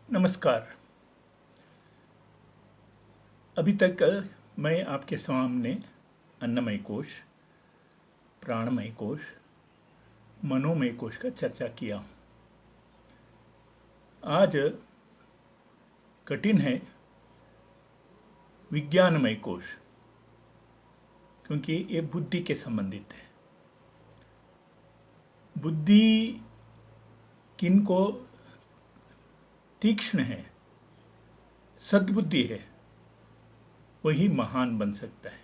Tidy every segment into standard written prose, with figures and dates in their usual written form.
नमस्कार। अभी तक मैं आपके सामने अन्नमय कोश, प्राणमय कोश, मनोमय कोश का चर्चा किया हूँ। आज कठिन है विज्ञानमय कोश, क्योंकि ये बुद्धि के संबंधित है। बुद्धि किनको तीक्ष्ण है, सद्बुद्धि है, वही महान बन सकता है।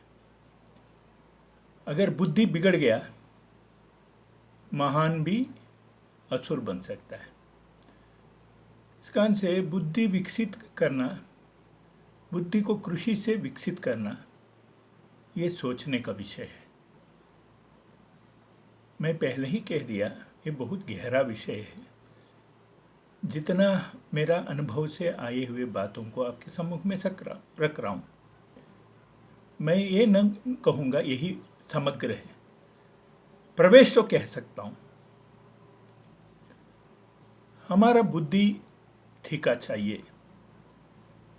अगर बुद्धि बिगड़ गया, महान भी असुर बन सकता है। इस कारण से बुद्धि विकसित करना, बुद्धि को कृषि से विकसित करना, ये सोचने का विषय है। मैं पहले ही कह दिया, ये बहुत गहरा विषय है। जितना मेरा अनुभव से आए हुए बातों को आपके सम्मुख में रख रहा हूँ, मैं ये न कहूँगा यही समग्र है, प्रवेश तो कह सकता हूँ। हमारा बुद्धि ठीका चाहिए,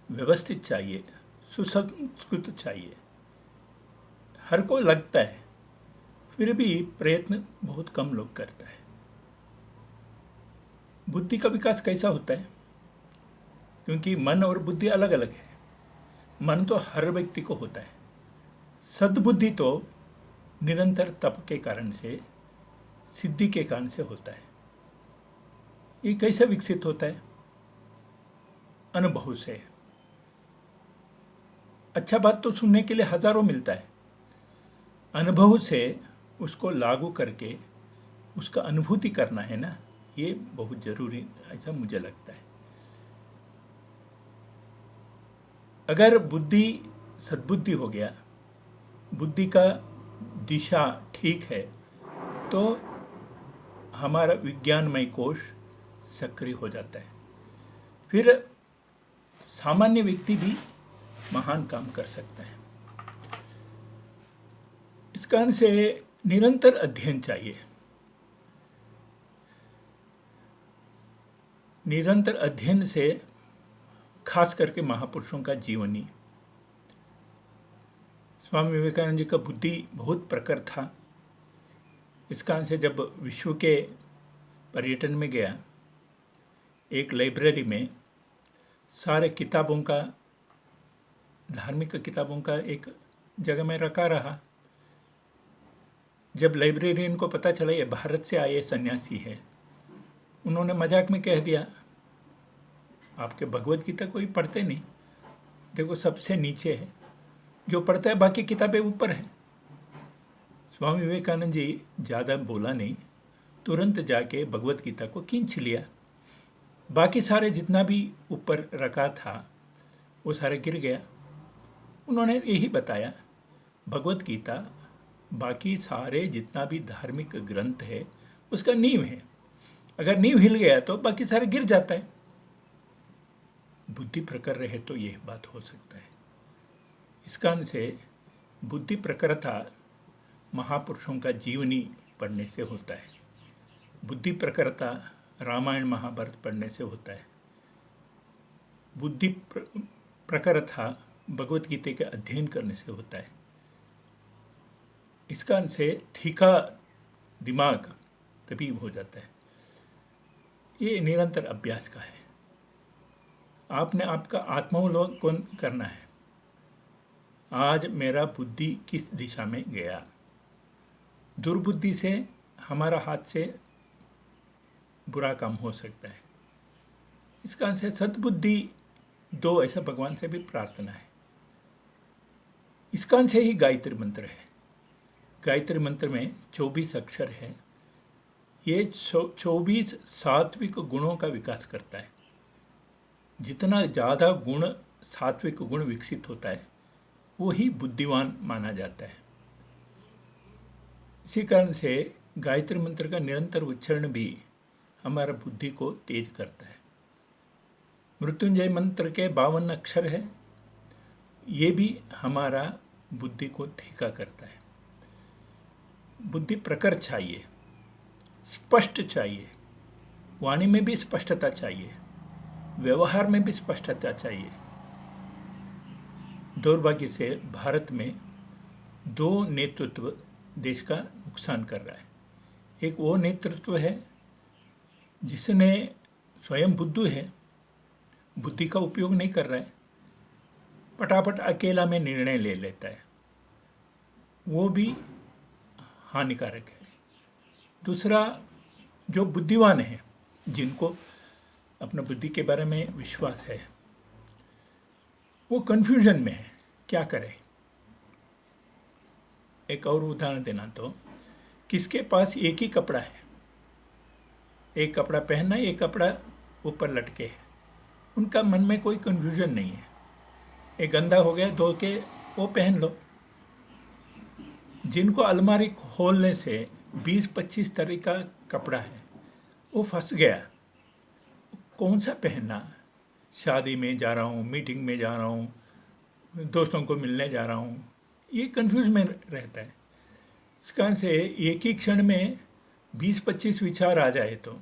व्यवस्थित चाहिए, सुसंस्कृत चाहिए। हर को लगता है, फिर भी प्रयत्न बहुत कम लोग करता है। बुद्धि का विकास कैसा होता है? क्योंकि मन और बुद्धि अलग अलग है। मन तो हर व्यक्ति को होता है। सद्बुद्धि तो निरंतर तप के कारण से, सिद्धि के कारण से होता है। ये कैसे विकसित होता है? अनुभव से। अच्छा बात तो सुनने के लिए हजारों मिलता है। अनुभव से उसको लागू करके उसका अनुभूति करना है ना, ये बहुत जरूरी, ऐसा मुझे लगता है। अगर बुद्धि सद्बुद्धि हो गया, बुद्धि का दिशा ठीक है, तो हमारा विज्ञानमय कोश सक्रिय हो जाता है। फिर सामान्य व्यक्ति भी महान काम कर सकता है। इस कारण से निरंतर अध्ययन चाहिए। निरंतर अध्ययन से खास करके महापुरुषों का जीवनी, स्वामी विवेकानंद जी का बुद्धि बहुत प्रखर था। इस कारण से जब विश्व के पर्यटन में गया, एक लाइब्रेरी में सारे किताबों का, धार्मिक किताबों का एक जगह में रखा रहा। जब लाइब्रेरियन को पता चला ये भारत से आए सन्यासी है, उन्होंने मजाक में कह दिया, आपके भगवत गीता कोई पढ़ते नहीं, देखो सबसे नीचे है, जो पढ़ता है बाकी किताबें ऊपर है। स्वामी विवेकानंद जी ज़्यादा बोला नहीं, तुरंत जाके भगवत गीता को खींच लिया। बाकी सारे जितना भी ऊपर रखा था वो सारे गिर गया। उन्होंने यही बताया, भगवत गीता बाकी सारे जितना भी धार्मिक ग्रंथ है उसका नींव है। अगर नींव हिल गया तो बाकी सारे गिर जाता है। बुद्धि प्रखर रहे तो यह बात हो सकता है। इस कारण से बुद्धि प्रखरता महापुरुषों का जीवनी पढ़ने से होता है। बुद्धि प्रखरता रामायण महाभारत पढ़ने से होता है। बुद्धि प्रखरता भगवत गीता के अध्ययन करने से होता है। इस कारण से ठीका दिमाग तभी हो जाता है। ये निरंतर अभ्यास का है। आपने आपका आत्मावलोकन करना है। आज मेरा बुद्धि किस दिशा में गया? दुर्बुद्धि से हमारा हाथ से बुरा काम हो सकता है। इस कारण से सद्बुद्धि दो, ऐसा भगवान से भी प्रार्थना है। इस कारण से ही गायत्री मंत्र है। गायत्री मंत्र में 24 अक्षर है। ये 24 सात्विक गुणों का विकास करता है। जितना ज़्यादा गुण, सात्विक गुण विकसित होता है, वो ही बुद्धिमान माना जाता है। इसी कारण से गायत्री मंत्र का निरंतर उच्चारण भी हमारा बुद्धि को तेज करता है। मृत्युंजय मंत्र के 52 अक्षर है, ये भी हमारा बुद्धि को ठीका करता है। बुद्धि प्रखर चाहिए, स्पष्ट चाहिए, वाणी में भी स्पष्टता चाहिए, व्यवहार में भी स्पष्टता चाहिए। दुर्भाग्य से भारत में दो नेतृत्व देश का नुकसान कर रहा है। एक वो नेतृत्व है जिसने स्वयं बुद्धू है, बुद्धि का उपयोग नहीं कर रहा है, पटापट अकेला में निर्णय ले लेता है, वो भी हानिकारक है। दूसरा, जो बुद्धिमान है, जिनको अपना बुद्धि के बारे में विश्वास है, वो कन्फ्यूजन में है, क्या करे। एक और उदाहरण देना तो, किसके पास एक ही कपड़ा है, एक कपड़ा पहनना, एक कपड़ा ऊपर लटके है, उनका मन में कोई कन्फ्यूजन नहीं है। एक गंदा हो गया, धो के वो पहन लो। जिनको अलमारी खोलने से 20-25 तरह का कपड़ा है, वो फंस गया, कौन सा पहनना। शादी में जा रहा हूँ, मीटिंग में जा रहा हूँ, दोस्तों को मिलने जा रहा हूँ, ये कंफ्यूज में रहता है। इस कारण से एक ही क्षण में 20-25 विचार आ जाए तो,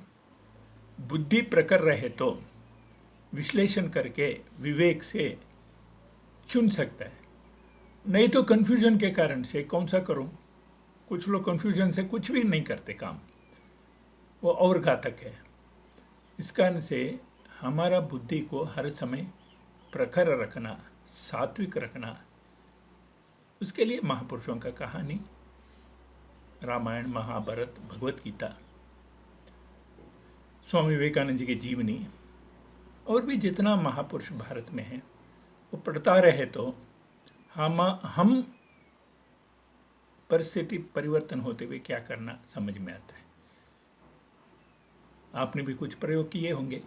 बुद्धि प्रखर रहे तो विश्लेषण करके विवेक से चुन सकता है। नहीं तो कन्फ्यूजन के कारण से कौन सा करूं। कुछ लोग कन्फ्यूजन से कुछ भी नहीं करते काम, वो और घातक है। इस कारण से हमारा बुद्धि को हर समय प्रखर रखना, सात्विक रखना, उसके लिए महापुरुषों का कहानी, रामायण, महाभारत, भगवत गीता, स्वामी विवेकानंद जी की जीवनी और भी जितना महापुरुष भारत में है, वो पढ़ता रहे तो हम परिस्थिति परिवर्तन होते हुए क्या करना समझ में आता है। आपने भी कुछ प्रयोग किए होंगे,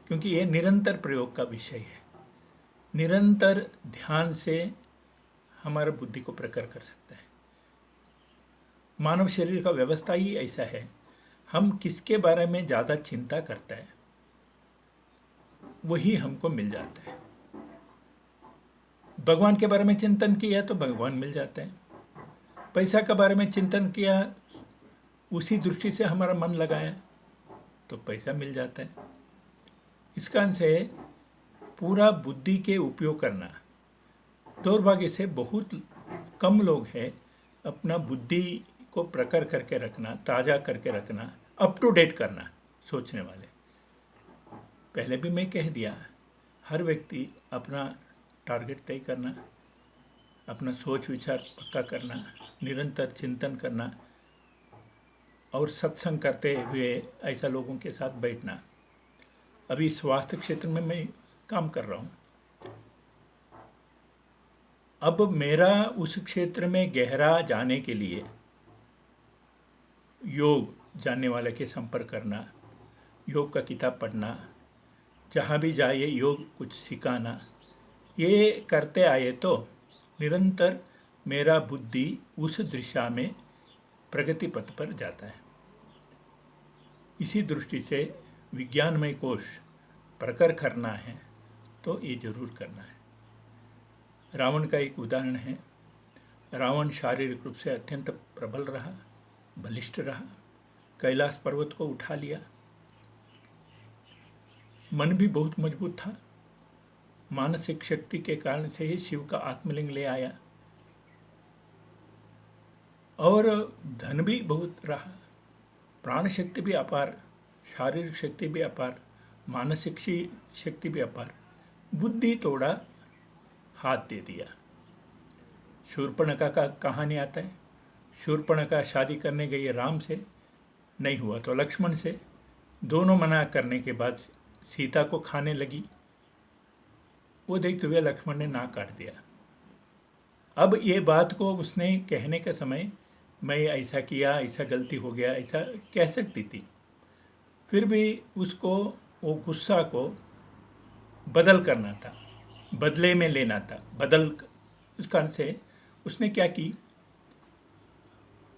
क्योंकि ये निरंतर प्रयोग का विषय है। निरंतर ध्यान से हमारा बुद्धि को प्रखर कर सकता है। मानव शरीर का व्यवस्था ही ऐसा है, हम किसके बारे में ज़्यादा चिंता करता है वही हमको मिल जाता है। भगवान के बारे में चिंतन किया तो भगवान मिल जाता है। पैसा के बारे में चिंतन किया, उसी दृष्टि से हमारा मन लगाया तो पैसा मिल जाता है। इस कारण से पूरा बुद्धि के उपयोग करना, दुर्भाग्य से बहुत कम लोग हैं अपना बुद्धि को प्रखर करके रखना, ताज़ा करके रखना, अप टू डेट करना सोचने वाले। पहले भी मैं कह दिया, हर व्यक्ति अपना टारगेट तय करना, अपना सोच विचार पक्का करना, निरंतर चिंतन करना और सत्संग करते हुए ऐसा लोगों के साथ बैठना। अभी स्वास्थ्य क्षेत्र में मैं काम कर रहा हूँ। अब मेरा उस क्षेत्र में गहरा जाने के लिए योग जानने वाले के संपर्क करना, योग का किताब पढ़ना, जहाँ भी जाइए योग कुछ सिखाना, ये करते आए तो निरंतर मेरा बुद्धि उस दिशा में प्रगति पथ पर जाता है। इसी दृष्टि से विज्ञानमय कोश प्रखर करना है तो ये जरूर करना है। रावण का एक उदाहरण है। रावण शारीरिक रूप से अत्यंत प्रबल रहा, बलिष्ठ रहा, कैलाश पर्वत को उठा लिया। मन भी बहुत मजबूत था, मानसिक शक्ति के कारण से ही शिव का आत्मलिंग ले आया। और धन भी बहुत रहा, प्राण शक्ति भी अपार, शारीरिक शक्ति भी अपार, मानसिक शक्ति भी अपार। बुद्धि थोड़ा हाथ दे दिया। शूर्पणखा का कहानी आता है। शूर्पणखा शादी करने गई राम से, नहीं हुआ तो लक्ष्मण से। दोनों मना करने के बाद सीता को खाने लगी। वो देखते हुए लक्ष्मण ने नाक काट दिया। अब ये बात को उसने कहने के समय मैं ऐसा किया, ऐसा गलती हो गया, ऐसा कह सकती थी। फिर भी उसको वो गुस्सा को बदल करना था, बदले में लेना था। उस कारण से उसने क्या की,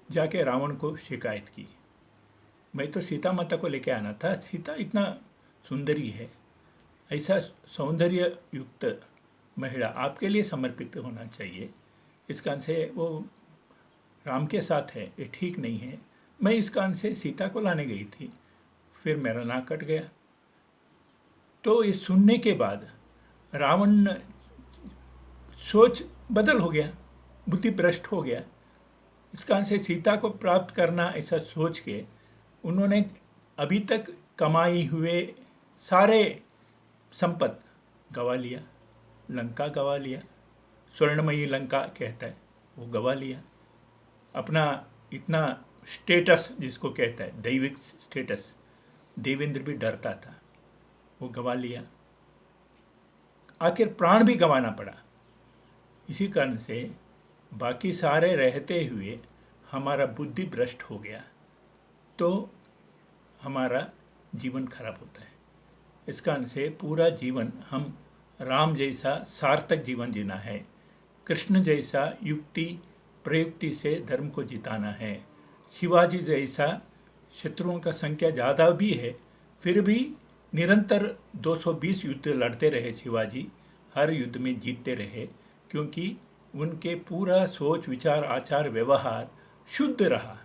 जाके रावण को शिकायत की, मैं तो सीता माता को लेके आना था, सीता इतना सुंदरी है, ऐसा सौंदर्य युक्त महिला आपके लिए समर्पित होना चाहिए। इस कारण से वो राम के साथ है, ये ठीक नहीं है। मैं इस कारण से सीता को लाने गई थी, फिर मेरा नाक कट गया। तो ये सुनने के बाद रावण सोच बदल हो गया, बुद्धि भ्रष्ट हो गया। इस कारण से सीता को प्राप्त करना ऐसा सोच के उन्होंने अभी तक कमाई हुए सारे संपत्ति गवा लिया, लंका गवा लिया, स्वर्णमयी लंका कहता है वो गवा लिया, अपना इतना स्टेटस जिसको कहता है दैविक स्टेटस, देवेंद्र भी डरता था, वो गवा लिया, आखिर प्राण भी गंवाना पड़ा। इसी कारण से बाकी सारे रहते हुए हमारा बुद्धि भ्रष्ट हो गया तो हमारा जीवन खराब होता है। इस कारण से पूरा जीवन हम राम जैसा सार्थक जीवन जीना है, कृष्ण जैसा युक्ति प्रयुक्ति से धर्म को जिताना है, शिवाजी जैसा शत्रुओं का संख्या ज़्यादा भी है फिर भी निरंतर 220 युद्ध लड़ते रहे शिवाजी, हर युद्ध में जीतते रहे क्योंकि उनके पूरा सोच विचार आचार व्यवहार शुद्ध रहा।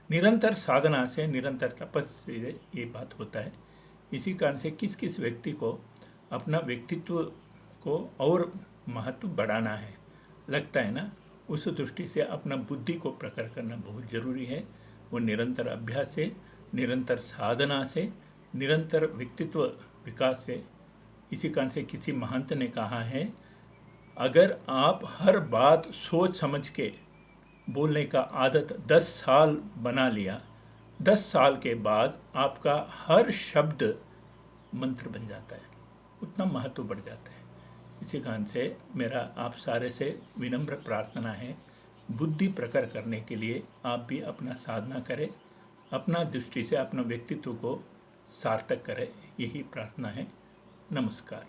निरंतर साधना से, निरंतर तपस्या से ये बात होता है। इसी कारण से किस किस व्यक्ति को अपना व्यक्तित्व को और महत्व बढ़ाना है लगता है ना, उस दृष्टि से अपना बुद्धि को प्रकट करना बहुत ज़रूरी है। वो निरंतर अभ्यास से, निरंतर साधना से, निरंतर व्यक्तित्व विकास से। इसी कारण से किसी महंत ने कहा है, अगर आप हर बात सोच समझ के बोलने का आदत 10 साल बना लिया, 10 साल के बाद आपका हर शब्द मंत्र बन जाता है, उतना महत्व बढ़ जाता है। इसी कारण से मेरा आप सारे से विनम्र प्रार्थना है, बुद्धि प्रकट करने के लिए आप भी अपना साधना करें, अपना दृष्टि से अपना व्यक्तित्व को सार्थक करें, यही प्रार्थना है। नमस्कार।